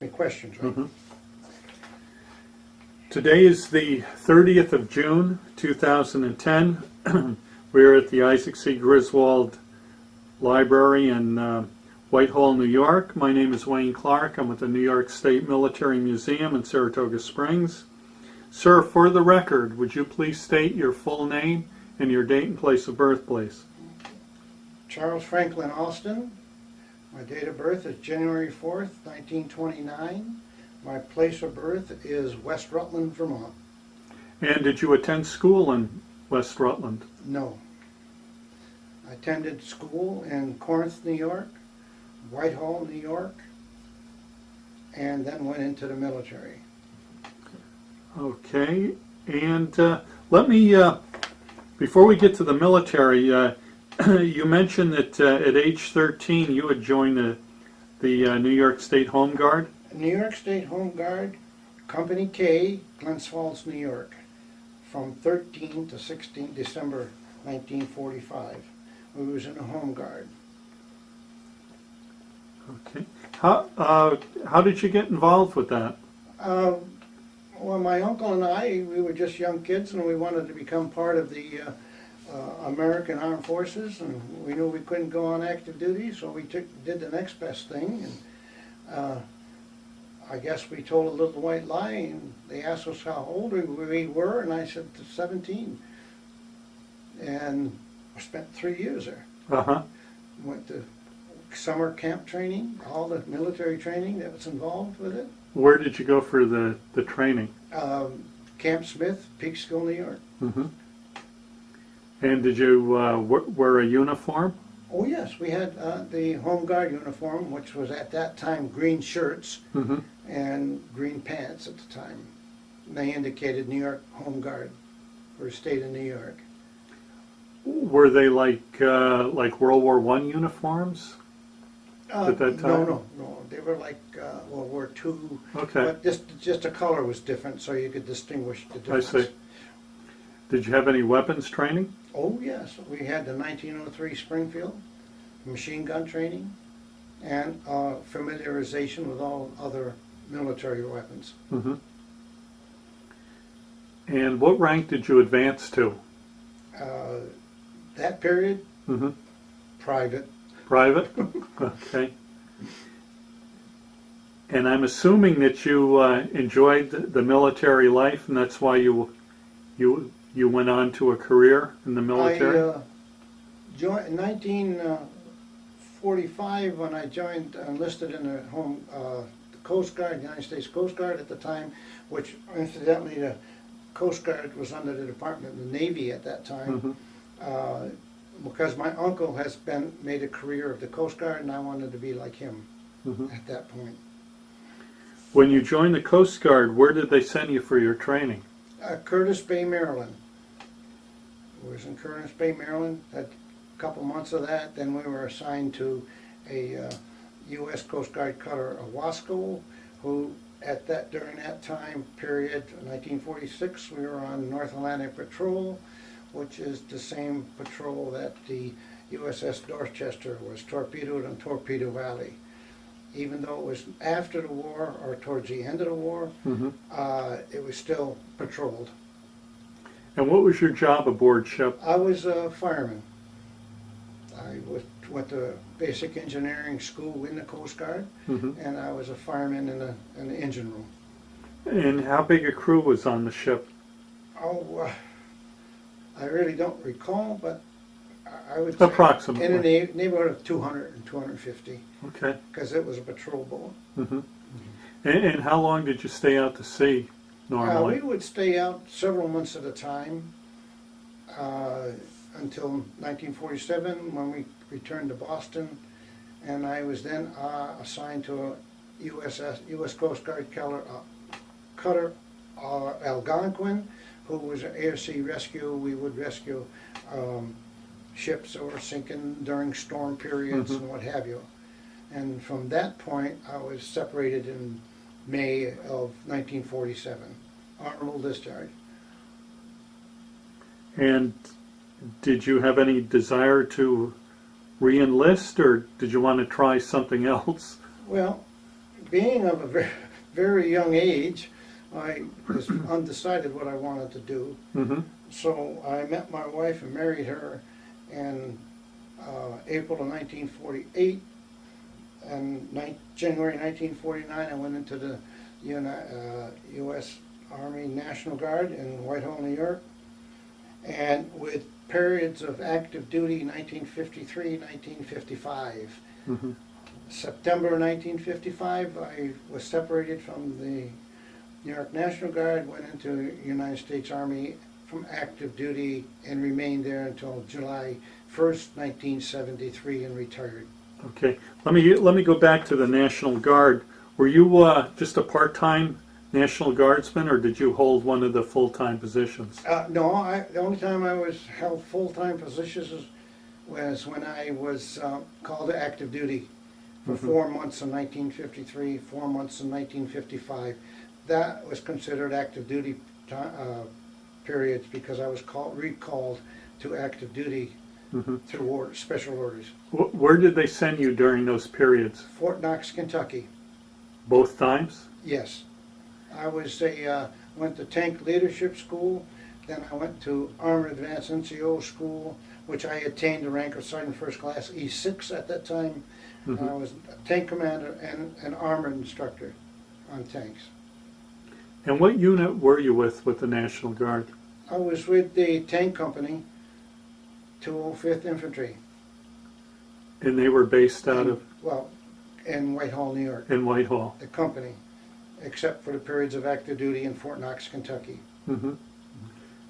Any questions, right? Mm-hmm. Today is the 30th of June, 2010. We're at the Isaac C. Griswold Library in Whitehall, New York. My name is Wayne Clark. I'm with the New York State Military Museum in Saratoga Springs. Sir, for the record, would you please state your full name and your date and place of birth, please? Charles Franklin Austin. My date of birth is January 4th, 1929. My place of birth is West Rutland, Vermont. And did you attend school in West Rutland? No. I attended school in Corinth, New York, Whitehall, New York, and then went into the military. Okay, and let me, before we get to the military, you mentioned that at age 13 you had joined the New York State Home Guard. New York State Home Guard, Company K, Glens Falls, New York, from 13 to 16 December 1945. We was in the Home Guard. Okay. How did you get involved with that? Well, my uncle and I, we were just young kids, and we wanted to become part of the American Armed Forces, and we knew we couldn't go on active duty, so we did the next best thing. And I guess we told a little white lie, and they asked us how old we were, and I said 17. And I spent 3 years there. Uh-huh. Went to summer camp training, all the military training that was involved with it. Where did you go for the training? Camp Smith, Peekskill, New York. Mm-hmm. And did you wear a uniform? Oh yes, we had the Home Guard uniform, which was at that time green shirts Mm-hmm. and green pants at the time. And they indicated New York Home Guard for the state of New York. Were they like World War I uniforms at that time? No. They were like World War II. Okay. But just the color was different, so you could distinguish the I difference. see. Did you have any weapons training? Oh yes, we had the 1903 Springfield, machine gun training, and familiarization with all other military weapons. Mm-hmm. And what rank did you advance to? That period, Mm-hmm. private. Private? Okay. And I'm assuming that you enjoyed the military life, and that's why you went on to a career in the military? I joined in 1945 when I enlisted in the Coast Guard, the United States Coast Guard at the time, which incidentally the Coast Guard was under the Department of the Navy at that time. Mm-hmm. Because my uncle has made a career of the Coast Guard, and I wanted to be like him Mm-hmm. at that point. When you joined the Coast Guard, where did they send you for your training? Curtis Bay, Maryland. I was in Curtis Bay, Maryland. Had a couple months of that. Then we were assigned to a U.S. Coast Guard cutter, Owasco, who during that time period, 1946, we were on North Atlantic Patrol, which is the same patrol that the USS Dorchester was torpedoed in Torpedo Valley. Even though it was after the war or towards the end of the war, Mm-hmm. it was still patrolled. And what was your job aboard ship? I was a fireman. I went to basic engineering school in the Coast Guard, Mm-hmm. and I was a fireman in the engine room. And how big a crew was on the ship? Oh, I really don't recall, but I would say Approximately. in the neighborhood of 200 and 250, Okay. because it was a patrol boat. Mm-hmm. And how long did you stay out to sea normally? We would stay out several months at a time until 1947 when we returned to Boston, and I was then assigned to a U.S. Coast Guard cutter Algonquin, who was an air sea rescue. We would rescue ships that were sinking during storm periods Mm-hmm. and what have you. And from that point, I was separated in May of 1947, honorable discharge. And did you have any desire to re-enlist, or did you want to try something else? Well, being of a very, very young age, I was undecided what I wanted to do. Mm-hmm. So I met my wife and married her in April of 1948. And January 1949, I went into the U.S. Army National Guard in Whitehall, New York. And with periods of active duty, 1953, 1955. Mm-hmm. September 1955, I was separated from the New York National Guard, went into the United States Army from active duty, and remained there until July 1st, 1973, and retired. Okay, let me go back to the National Guard. Were you just a part-time National Guardsman, or did you hold one of the full-time positions? No, the only time I was held full-time positions was when I was called to active duty for 4 months in 1953, 4 months in 1955. That was considered active duty periods because I was recalled to active duty through special orders. Where did they send you during those periods? Fort Knox, Kentucky. Both times? Yes. I went to tank leadership school, then I went to Armored Advanced NCO school, which I attained the rank of Sergeant First Class E6 at that time. I was a tank commander and an armored instructor on tanks. And what unit were you with the National Guard? I was with the tank company, 205th Infantry. And they were based out of? Well, in Whitehall, New York. In Whitehall. The company, except for the periods of active duty in Fort Knox, Kentucky. Mm-hmm.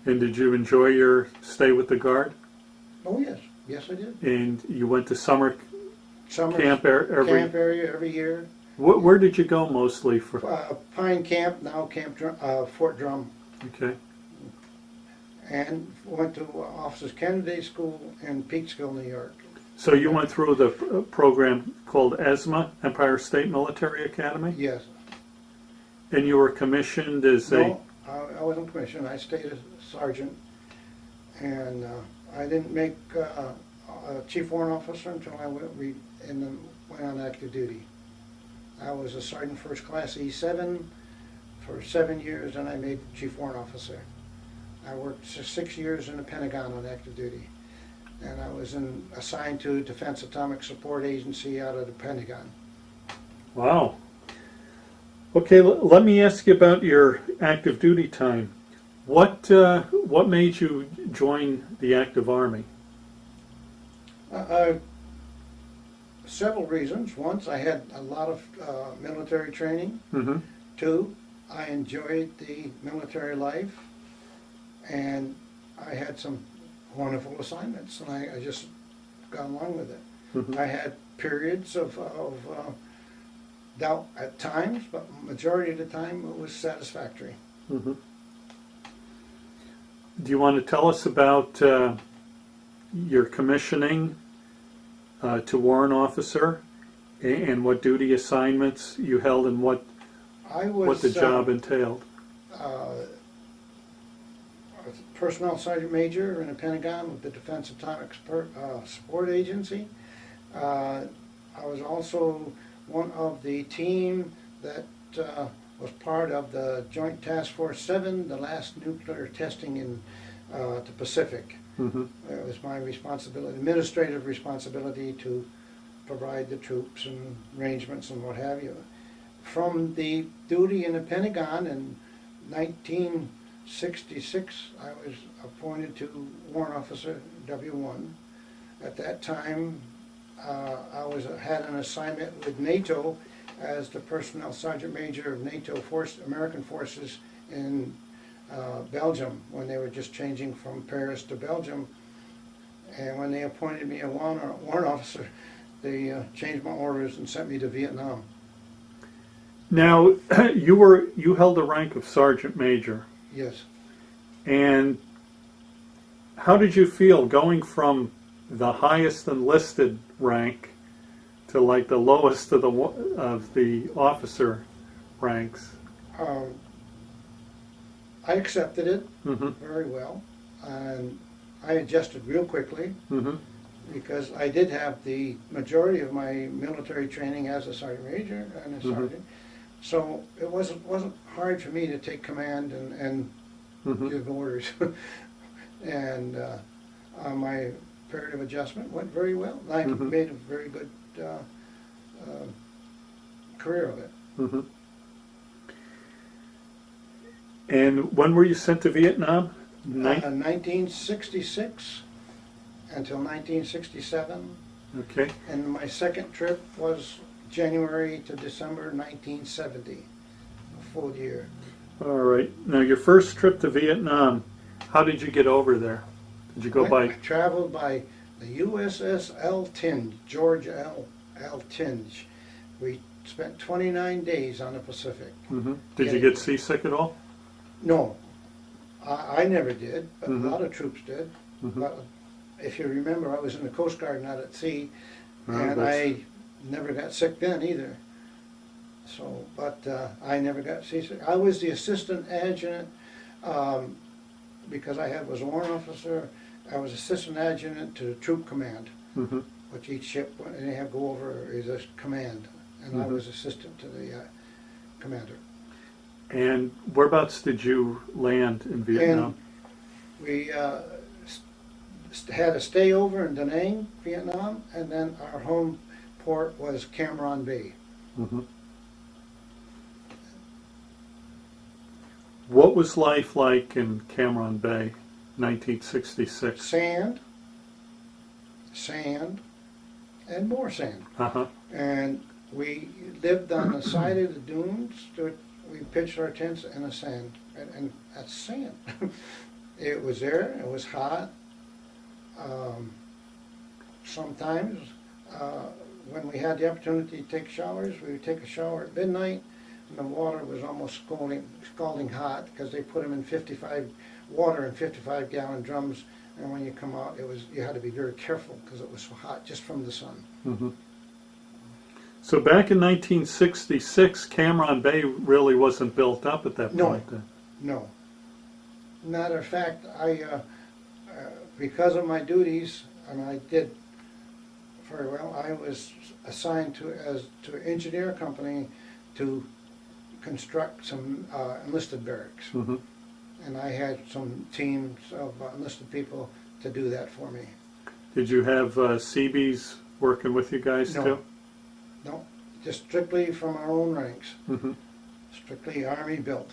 And did you enjoy your stay with the Guard? Oh, yes. Yes, I did. And you went to summer camp camp area every year. Where did you go mostly for? Pine Camp, now Fort Drum. Okay. And went to Officers Candidate School in Peekskill, New York. So you went through the program called ESMA, Empire State Military Academy? Yes. And you were commissioned as No, I wasn't commissioned. I stayed as sergeant. And I didn't make a chief warrant officer until I went on active duty. I was a Sergeant First Class E7 for 7 years, and I made chief warrant officer. I worked 6 years in the Pentagon on active duty, and I was assigned to Defense Atomic Support Agency out of the Pentagon. Wow. Okay, let me ask you about your active duty time. What made you join the active Army? Several reasons. One, I had a lot of military training. Mm-hmm. 2, I enjoyed the military life, and I had some wonderful assignments, and I just got along with it. Mm-hmm. I had periods of doubt at times, but majority of the time it was satisfactory. Mm-hmm. Do you want to tell us about your commissioning to warrant officer and what duty assignments you held and what the job entailed? Personnel Sergeant Major in the Pentagon with the Defense Atomic Support Agency. I was also one of the team that was part of the Joint Task Force 7, the last nuclear testing in the Pacific. Mm-hmm. It was my responsibility, administrative responsibility, to provide the troops and arrangements and what have you. From the duty in the Pentagon in 1966, I was appointed to Warrant Officer W1. At that time, I had an assignment with NATO as the Personnel Sergeant Major of NATO American forces in Belgium, when they were just changing from Paris to Belgium. And when they appointed me a warrant officer, they changed my orders and sent me to Vietnam. Now, you held the rank of Sergeant Major. Yes. And how did you feel going from the highest enlisted rank to like the lowest of the officer ranks? I accepted it Mm-hmm. very well, and I adjusted real quickly. Mm-hmm. because I did have the majority of my military training as a sergeant major and a sergeant. So it wasn't hard for me to take command and give orders. And my period of adjustment went very well. I made a very good career of it. And when were you sent to Vietnam? 1966 until 1967. Okay. And my second trip was January to December 1970, a full year. All right. Now, your first trip to Vietnam, how did you get over there? Did you go by? I traveled by the USS Tinge, George L. Tinge. We spent 29 days on the Pacific. Did you get seasick at all? No, I never did, but a lot of troops did. But if you remember, I was in the Coast Guard, not at sea, and I never got sick then either. So, but I never got seasick. I was the assistant adjutant because I was a warrant officer. I was assistant adjutant to the troop command, which each ship, when they have go over, is a command, and I was assistant to the commander. And whereabouts did you land in Vietnam? And we had a stay over in Da Nang, Vietnam, and then our home port was Cam Ranh Bay. What was life like in Cam Ranh Bay, 1966? Sand, and more sand. And we lived on the side of the dunes. We pitched our tents in the sand, and that's sand. It was there, it was hot. Sometimes when we had the opportunity to take showers, we would take a shower at midnight, and the water was almost scalding hot because they put them in 55-gallon drums, and when you come out, you had to be very careful because it was so hot just from the sun. So back in 1966, Cam Ranh Bay really wasn't built up at that point then? No. Matter of fact, because of my duties, and I did very well, I was assigned to an engineer company to construct some enlisted barracks. And I had some teams of enlisted people to do that for me. Did you have Seabees working with you guys too? No, just strictly from our own ranks. Strictly Army built.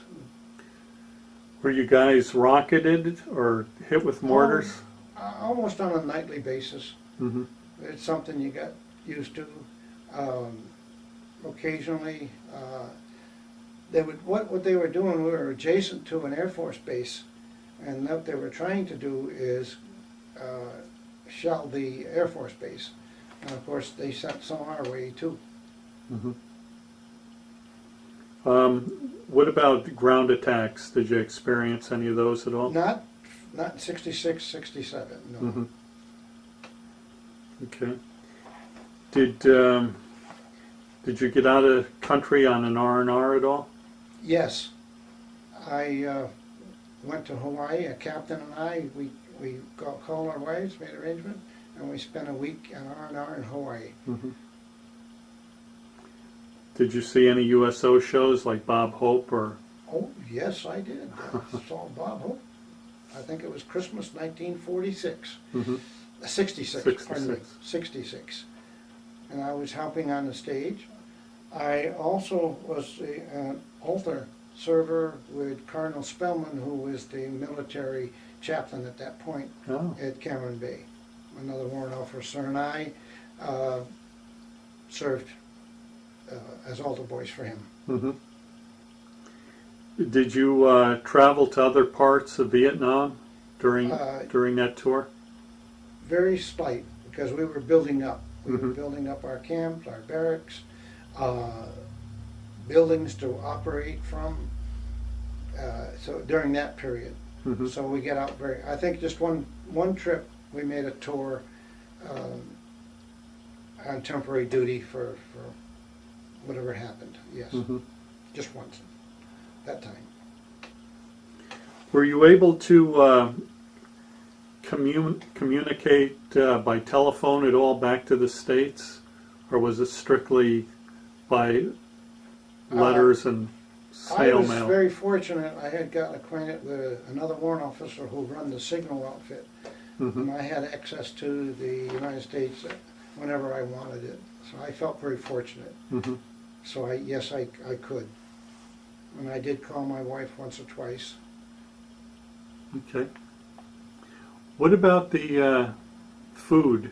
Were you guys rocketed or hit with mortars? Almost on a nightly basis. It's something you got used to. Occasionally, what they were doing, we were adjacent to an Air Force base, and what they were trying to do is shell the Air Force base. And of course, they sent some our way too. What about ground attacks? Did you experience any of those at all? Not in 66, 67, no. Okay. Did you get out of country on an R&R at all? Yes. I went to Hawaii, a captain and I, we called our wives, made arrangements, and we spent a week on R&R in Hawaii. Did you see any USO shows like Bob Hope or? Oh, yes, I did. I saw Bob Hope. I think it was Christmas 1946. 66, pardon me, 66. And I was helping on the stage. I also was an altar server with Colonel Spellman, who was the military chaplain at that point at Cam Ranh Bay. Another warrant officer, and I served as altar boys for him. Did you travel to other parts of Vietnam during that tour? Very slight, because we were building up. We were building up our camps, our barracks, buildings to operate from. So during that period, so we get out I think just one trip we made a tour on temporary duty for whatever happened. Yes, just once that time. Were you able to communicate by telephone at all back to the States? Or was it strictly by letters and I snail was mail? very fortunate. I had gotten acquainted with another warrant officer who run the signal outfit. Mhm. And I had access to the United States whenever I wanted it. So I felt very fortunate. Mhm. So yes, I could. And I did call my wife once or twice. Okay. What about the food?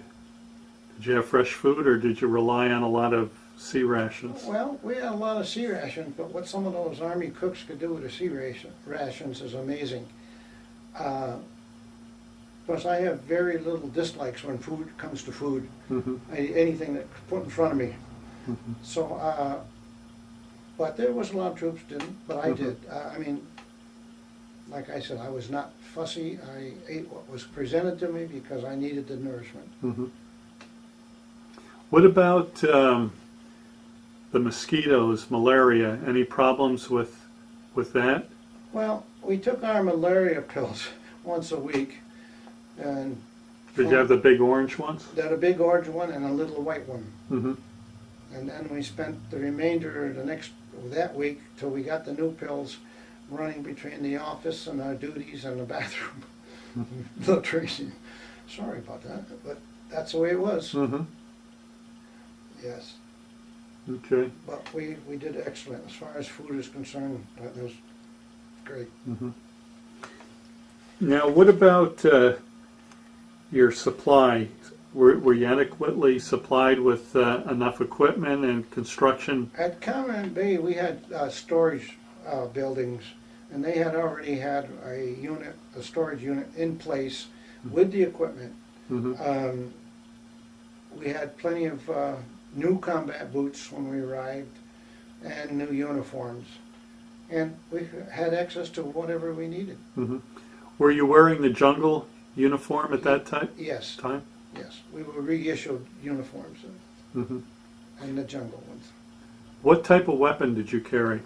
Did you have fresh food, or did you rely on a lot of sea rations? Well, we had a lot of sea rations, but what some of those Army cooks could do with the sea rations is amazing. Plus, I have very little dislikes when food comes to food. Mhm. Anything that's put in front of me. Mhm. So, but there was a lot of troops didn't, but I Mhm. did. I mean, like I said, I was not fussy. I ate what was presented to me because I needed the nourishment. Mhm. What about the mosquitoes, malaria? Any problems with that? Well, we took our malaria pills once a week, and Did you have the big orange ones? had a big orange one and a little white one. Mm-hmm. And then we spent the remainder of that week till we got the new pills running between the office and our duties and the bathroom. Little Tracy, sorry about that, but that's the way it was. Mm-hmm. Yes, Okay. but we did excellent as far as food is concerned. That was great. Mm-hmm. Now, what about your supply? Were you adequately supplied with enough equipment and construction? At Cameron Bay, we had storage buildings, and they had already had a storage unit in place with the equipment. Mm-hmm. We had plenty of new combat boots when we arrived, and new uniforms, and we had access to whatever we needed. Mm-hmm. Were you wearing the jungle uniform at that time? Yes, yes, we were reissued uniforms Mm-hmm. and the jungle ones. What type of weapon did you carry?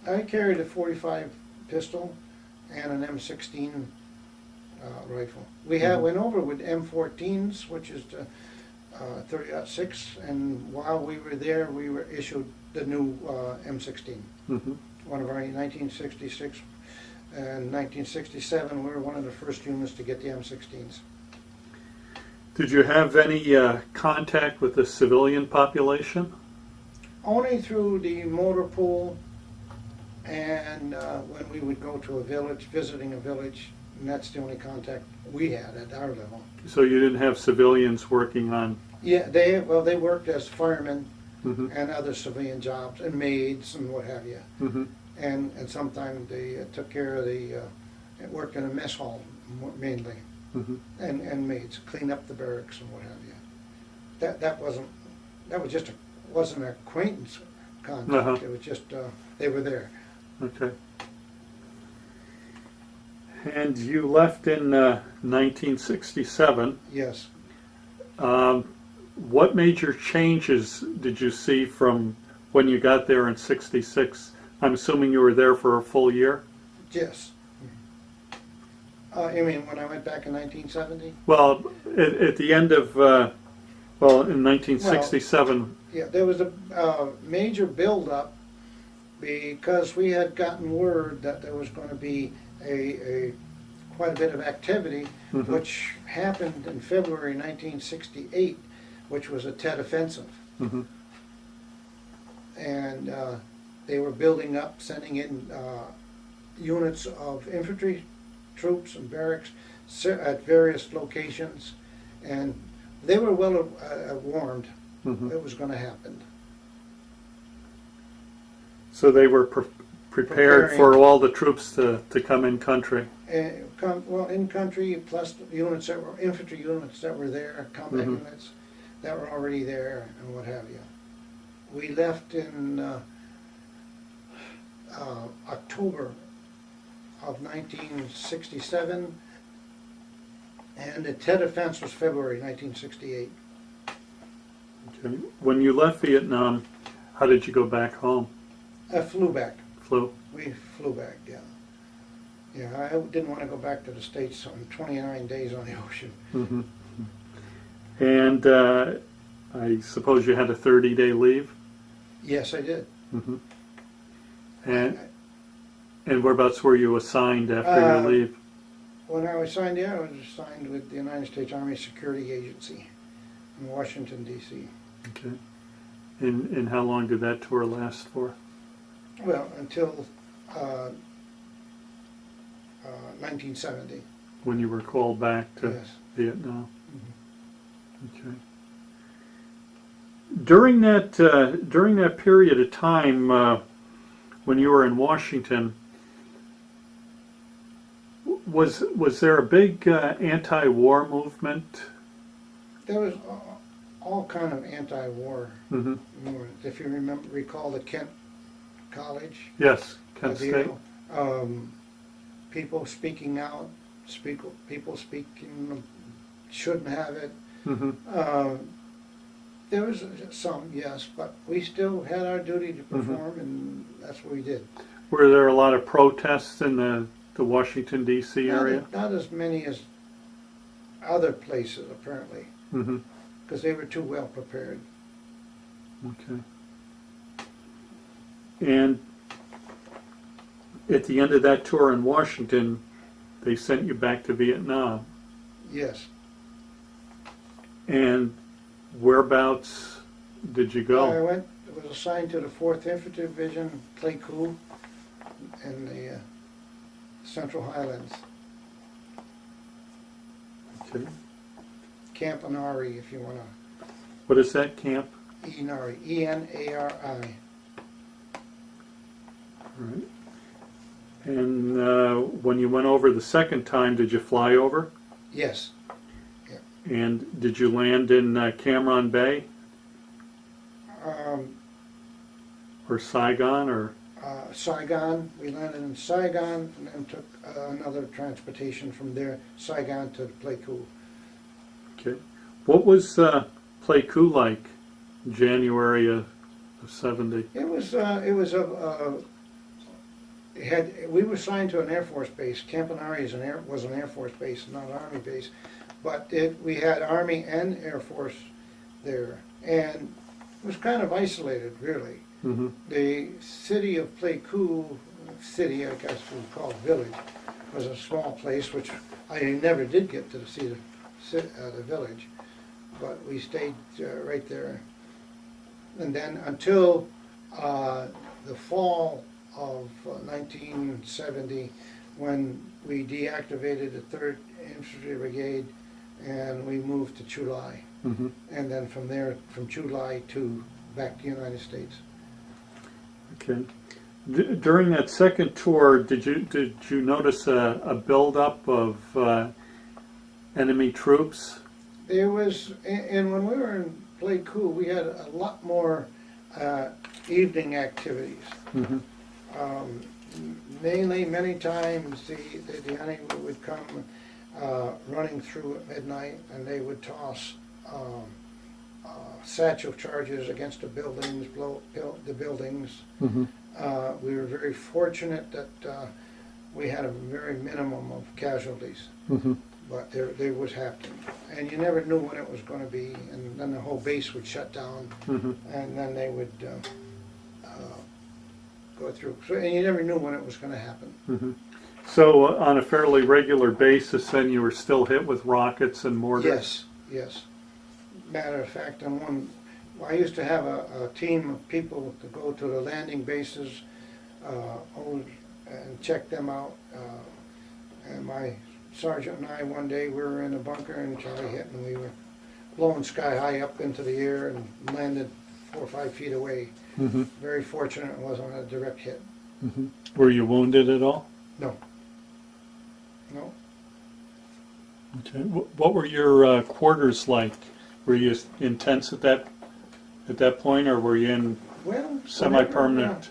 I carried a .45 pistol and an M16 rifle. We went over with M14s, which is the 30-06, and while we were there, we were issued the new M16. Mm-hmm. One of our 1966 and 1967, we were one of the first units to get the M16s. Did you have any contact with the civilian population? Only through the motor pool, and when we would go to a village, visiting a village, and that's the only contact we had at our level. So you didn't have civilians working on? Yeah, they worked as firemen Mm-hmm. and other civilian jobs, and maids and what have you. Mm-hmm. And sometimes they took care of worked in a mess hall mainly, Mm-hmm. and maids, clean up the barracks and what have you. That wasn't an acquaintance contact. Uh-huh. It was just they were there. Okay. And you left in 1967. Yes. What major changes did you see from when you got there in '66? I'm assuming you were there for a full year? Yes. You mean when I went back in 1970? Well, at the end of, in 1967. Yeah, there was a major buildup because we had gotten word that there was going to be quite a bit of activity, Mm-hmm. which happened in February 1968, which was a Tet offensive. Mm-hmm. And they were building up, sending in units of infantry troops and barracks at various locations, and they were well warned Mm-hmm. it was going to happen. So they were prepared Preparing. for all the troops to come in country. In country, plus units that were infantry units that were there, combat Mhm. units that were already there, and what have you. We left in October of 1967, and the Tet offense was February 1968. Okay. When you left Vietnam, how did you go back home? I flew back. Flew? We flew back, yeah. Yeah, I didn't want to go back to the States on 29 days on the ocean. Mm-hmm. And I suppose you had a 30-day leave? Yes, I did. Mm-hmm. And whereabouts were you assigned after your leave? When I was signed there, I was assigned with the United States Army Security Agency in Washington, D.C. Okay. And how long did that tour last for? Well, until 1970. When you were called back to Yes. Vietnam? Mm-hmm. Okay. During that period of time when you were in Washington, was there a big anti-war movement? There was all kind of anti-war Mm-hmm. movements. If you recall the Kent College Yes, Kent State. deal, people speaking out, people speaking shouldn't have it. Mm-hmm. There was some, yes, but we still had our duty to perform, and that's what we did. Were there a lot of protests in the Washington, D.C. area? Not as many as other places, apparently, Mm-hmm. because they were too well prepared. Okay. And at the end of that tour in Washington, they sent you back to Vietnam. Yes. And whereabouts did you go? I was assigned to the 4th Infantry Division, Pleiku, in the Central Highlands. Okay. Camp Enari, if you want to. What is that camp? Enari, E-N-A-R-I. All right. And when you went over the second time, did you fly over? Yes. And did you land in Cam Bay or Saigon or? Saigon. We landed in Saigon and then took another transportation from there, Saigon to Pleiku. Okay. What was Pleiku like in January of 70? It was we were assigned to an Air Force base. Camp Enari was an Air Force base, not an Army base. But we had Army and Air Force there, and it was kind of isolated, really. Mm-hmm. The city of Pleiku, city I guess we would call it village, was a small place, which I never did get to see the village, but we stayed right there. And then until the fall of 1970, when we deactivated the 3rd Infantry Brigade and we moved to Chu Lai. Mm-hmm. And then from there, from Chu Lai to back to the United States. Okay. During that second tour, did you notice a buildup of enemy troops? There was, and when we were in Pleiku, we had a lot more evening activities. Mm-hmm. Mainly, many times, the enemy would come running through at midnight, and they would toss satchel charges against the buildings, blow the buildings. Mm-hmm. We were very fortunate that we had a very minimum of casualties, Mm-hmm. but there was happening. And you never knew when it was going to be, and then the whole base would shut down, Mm-hmm. and then they would go through. So, and you never knew when it was going to happen. Mm-hmm. So on a fairly regular basis, then you were still hit with rockets and mortars? Yes, yes. Matter of fact, I used to have a team of people to go to the landing bases and check them out. And my sergeant and I, one day, we were in a bunker and Charlie hit, and we were blown sky high up into the air and landed 4 or 5 feet away. Mm-hmm. Very fortunate it wasn't a direct hit. Mm-hmm. Were you wounded at all? No. No. Okay. What were your quarters like? Were you in tents at that point, or were you in Well, semi-permanent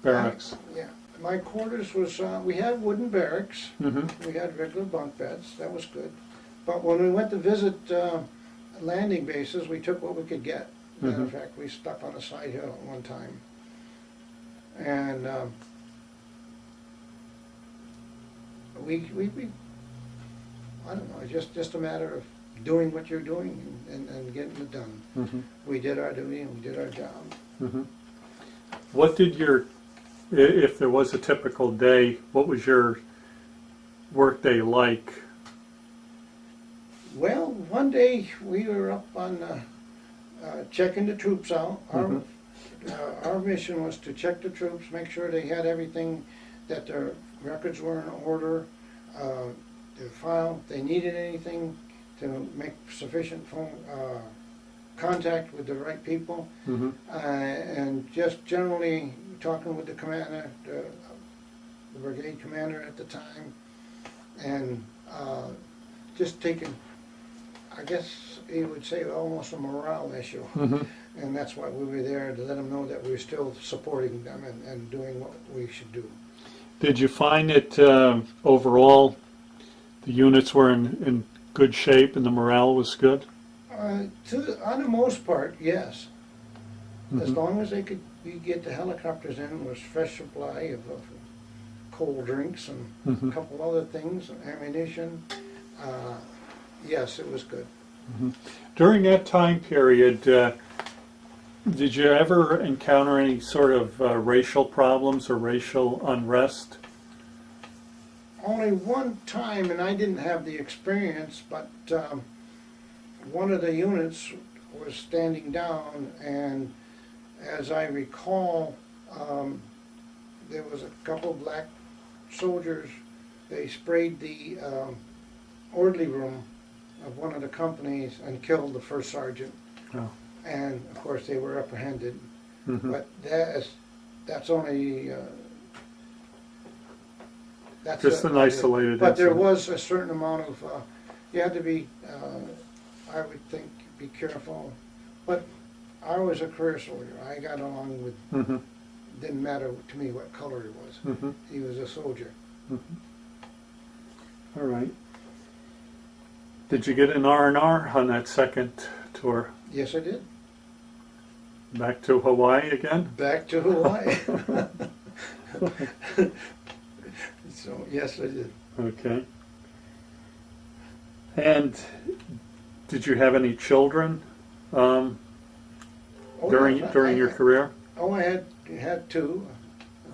barracks? Yeah. My quarters was, we had wooden barracks. Mm-hmm. We had regular bunk beds. That was good. But when we went to visit landing bases, we took what we could get. Matter of fact, we stuck on a side hill at one time. And we I don't know, it's just a matter of doing what you're doing and getting it done. Mm-hmm. We did our duty and we did our job. Mm-hmm. What did if there was a typical day, what was your work day like? Well, one day we were up on checking the troops out. Our mission was to check the troops, make sure they had everything, that their records were in order, their file, if they needed anything, to make sufficient phone contact with the right people, Mm-hmm. and just generally talking with the commander, the brigade commander at the time, and just taking, I guess you would say, almost a morale issue. Mm-hmm. And that's why we were there, to let them know that we were still supporting them and doing what we should do. Did you find that overall the units were in good shape and the morale was good? On the most part, yes. As Mm-hmm. long as we get the helicopters in with fresh supply of cold drinks and Mm-hmm. a couple other things, ammunition, yes, it was good. Mm-hmm. During that time period, did you ever encounter any sort of racial problems or racial unrest? Only one time, and I didn't have the experience, but one of the units was standing down, and as I recall, there was a couple black soldiers. They sprayed the orderly room of one of the companies and killed the first sergeant. Oh. And of course they were apprehended. Mm-hmm. But that's only that's Just an isolated But there incident. was a certain amount of you had to be, I would think, be careful. But I was a career soldier. I got along with. Mm-hmm. Didn't matter to me what color he was. Mm-hmm. He was a soldier. Mm-hmm. All right. Did you get an R&R on that second tour? Yes, I did. Back to Hawaii again? Back to Hawaii. So yes, I did. Okay. And did you have any children Oh, during yes, your career? Oh, I had two,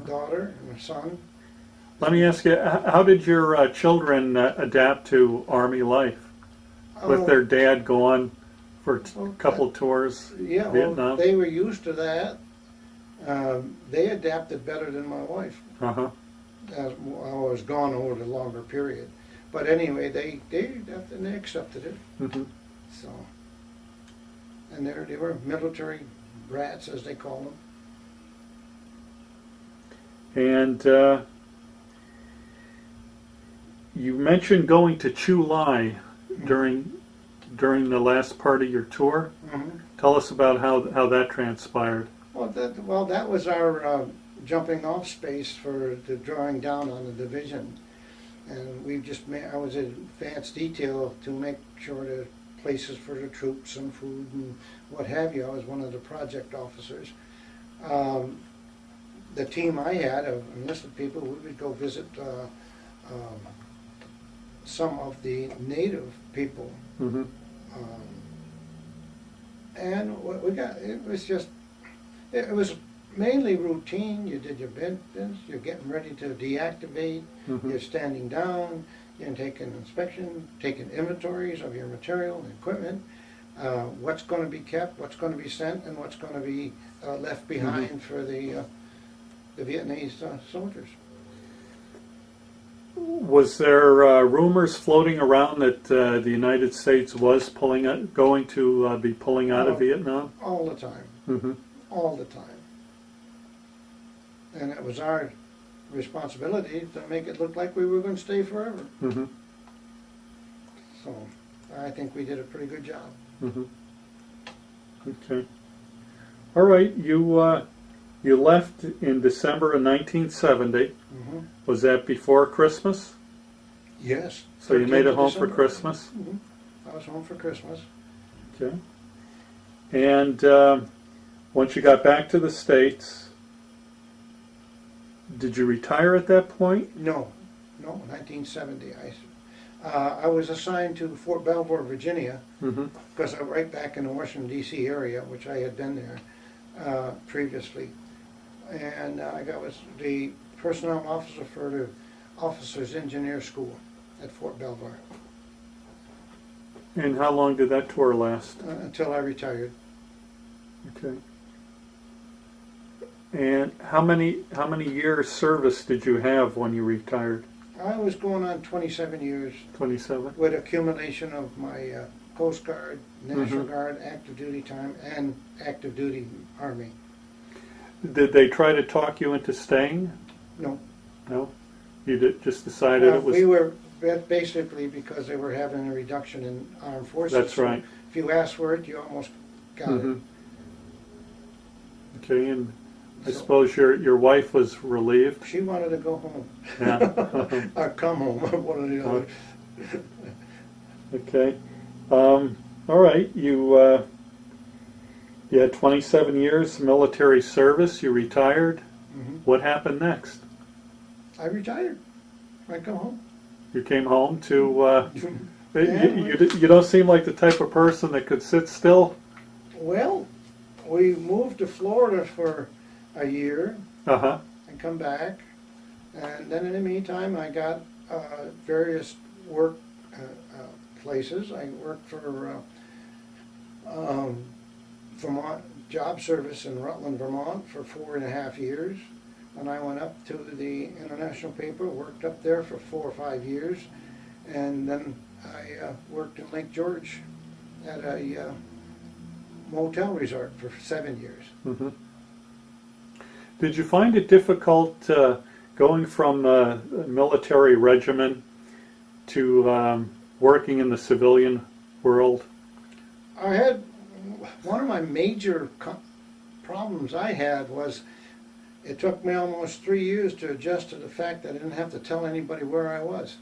a daughter and a son. Let me ask you, how did your children adapt to Army life? With their dad gone for a couple tours, Yeah, Vietnam? well, they were used to that. They adapted better than my wife. Uh-huh. As I was gone over the longer period. But anyway, they accepted it. Mm-hmm. So, and they were military brats, as they call them. And you mentioned going to Chu Lai during the last part of your tour. Mm-hmm. Tell us about how that transpired. Well, that was our jumping off space for the drawing down on the division, and I was in advanced detail to make sure the places for the troops and food and what have you. I was one of the project officers. The team I had of enlisted people, we would go visit some of the native people. Mm-hmm. And what we got, it was mainly routine. You did your business, you're getting ready to deactivate, Mm-hmm. you're standing down, you're taking inspection, taking inventories of your material and equipment, what's going to be kept, what's going to be sent, and what's going to be left behind for the Vietnamese soldiers. Was there rumors floating around that the United States was going to be pulling out of Vietnam? All the time. Mm-hmm. All the time. And it was our responsibility to make it look like we were going to stay forever. Mm-hmm. So I think we did a pretty good job. Mm-hmm. Okay. All right. You left in December of 1970. Mm-hmm. Was that before Christmas? Yes. So you made it 13th of home for December. Christmas? Mm-hmm. I was home for Christmas. Okay. And once you got back to the States, did you retire at that point? No, No, 1970. I was assigned to Fort Belvoir, Virginia, Mm-hmm. because I'm right back in the Washington D.C. area, which I had been there previously. And I was the personnel officer for the Officers Engineer School at Fort Belvoir And how long did that tour last? until I retired. Okay. And how many years service did you have when you retired? I was going on 27 years 27? with accumulation of my Coast Guard, National Mhm. Guard, active duty time, and active duty Army. Did they try to talk you into staying? No. No? You just decided it was... We were basically because they were having a reduction in armed forces. That's right. If you asked for it, you almost got Mhm. it. Okay, and I So- suppose your wife was relieved? She wanted to go home. Yeah. Or come home, one or the other. Okay. All right, you had 27 years military service, you retired. Mhm. What happened next? I retired. I come home. You came home to... Yeah. You don't seem like the type of person that could sit still. Well, we moved to Florida for a year Uh-huh. and come back. And then in the meantime, I got various work places. I worked for Vermont Job Service in Rutland, Vermont for 4.5 years. And I went up to the international paper, worked up there for 4 or 5 years. And then I worked in Lake George at a motel resort for 7 years. Mm-hmm. Did you find it difficult going from a military regiment to working in the civilian world? I had, one of my major problems I had was it took me almost 3 years to adjust to the fact that I didn't have to tell anybody where I was.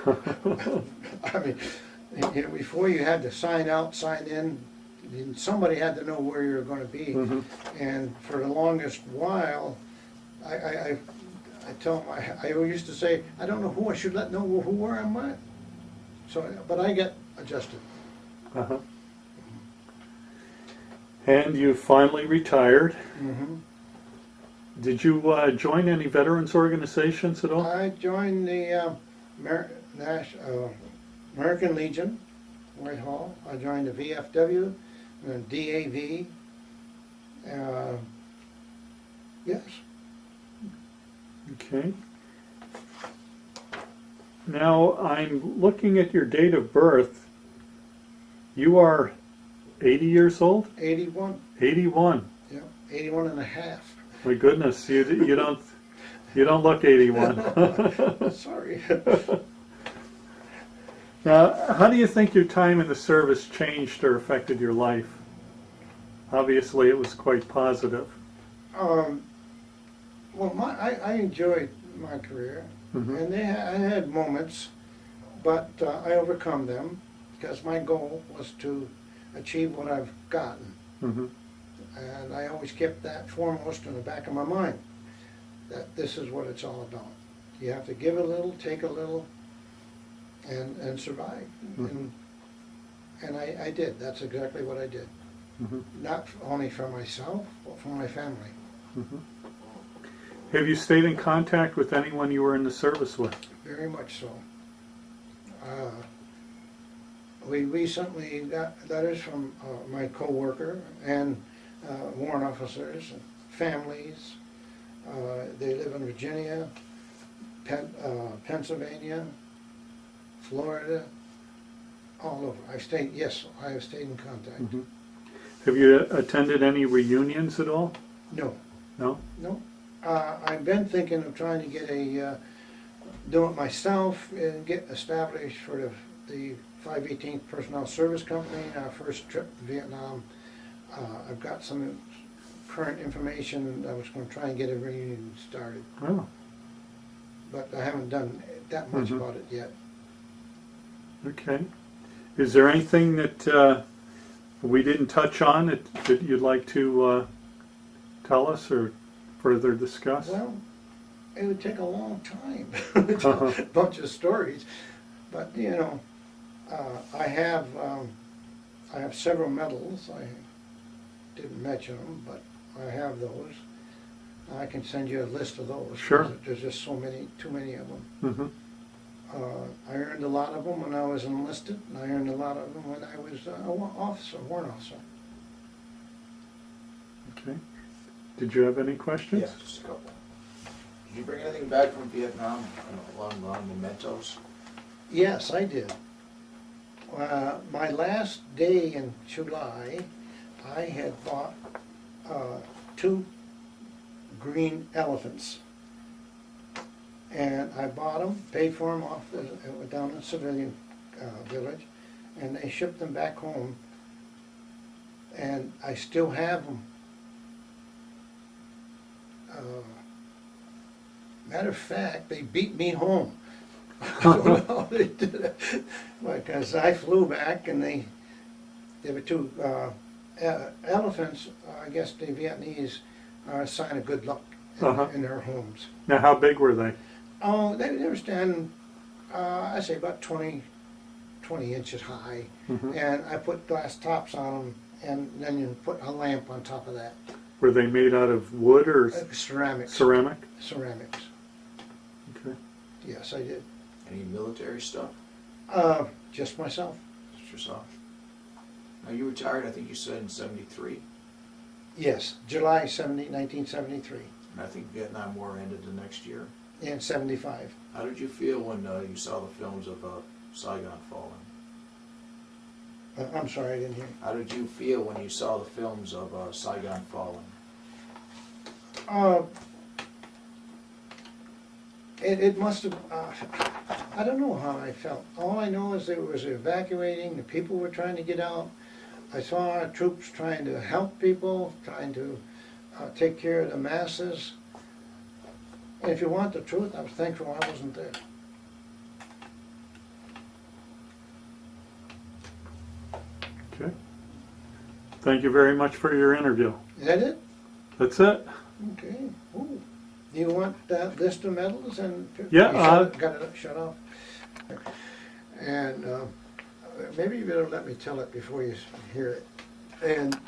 I mean, you know, before you had to sign out, sign in, somebody had to know where you were going to be. Mm-hmm. And for the longest while, I used to say, I don't know who I should let know where I'm at. So, but I get adjusted. Uh-huh. And you finally retired. Mm-hmm. Did you join any veterans organizations at all? I joined the American Legion, Whitehall. I joined the VFW, the DAV. Yes. Okay. Now, I'm looking at your date of birth. You are 80 years old? 81. 81. Yeah, 81 and a half. My goodness, you don't look 81. Sorry. Now, how do you think your time in the service changed or affected your life? Obviously, it was quite positive. Well, I enjoyed my career, Mhm. and I had moments, but I overcome them because my goal was to achieve what I've gotten. Mm-hmm. And I always kept that foremost in the back of my mind, that this is what it's all about. You have to give a little, take a little, and survive. Mm-hmm. And I did. That's exactly what I did. Mm-hmm. Not only for myself, but for my family. Mm-hmm. Have you stayed in contact with anyone you were in the service with? Very much so. We recently got letters from my co-worker and warrant officers and families. They live in Virginia, Pennsylvania, Florida, all over. I have stayed in contact. Mm-hmm. Have you attended any reunions at all? No, No? no. I've been thinking of trying to get do it myself and get established for the 518th Personnel Service Company, our first trip to Vietnam. I've got some current information. I was going to try and get a reunion started, Oh, but I haven't done that much Mhm. about it yet. okay. Is there anything that we didn't touch on that you'd like to tell us or further discuss? Well, it would take a long time to tell a bunch of stories. But you know, I have several medals. I didn't mention them, but I have those. I can send you a list of those. Sure. There's just so many, too many of them. Mm-hmm. I earned a lot of them when I was enlisted, and I earned a lot of them when I was a warrant officer. Okay. Did you have any questions? Yeah, just a couple. Did you bring anything back from Vietnam along mementos? Yes, I did. My last day in Chu Lai, I had bought 2 green elephants. And I bought them, paid for them off down in the civilian village, and they shipped them back home. And I still have them. Matter of fact, they beat me home. I don't know how they did it, because I flew back and there were 2 elephants. I guess the Vietnamese are a sign of good luck in their homes. Now, how big were they? Oh, they were standing, I'd say about 20 inches high. Mm-hmm. And I put glass tops on them, and then you put a lamp on top of that. Were they made out of wood or Ceramics. ceramic? Ceramics. Okay. Yes, I did. Any military stuff? Just myself. Just yourself? Now you retired, I think you said in '73, Yes, July 1973, and I think Vietnam War ended the next year. and 75. How did you feel when you saw the films of Saigon falling? I'm sorry, I didn't hear you. How did you feel when you saw the films of Saigon falling? It must have, I don't know how I felt. All I know is it was evacuating, the people were trying to get out. I saw our troops trying to help people, trying to take care of the masses. And if you want the truth, I was thankful I wasn't there. Okay. Thank you very much for your interview. Is that it? That's it. Okay. Ooh. Do you want that list of medals? And Yeah, got it shut off. And maybe you better let me tell it before you hear it. And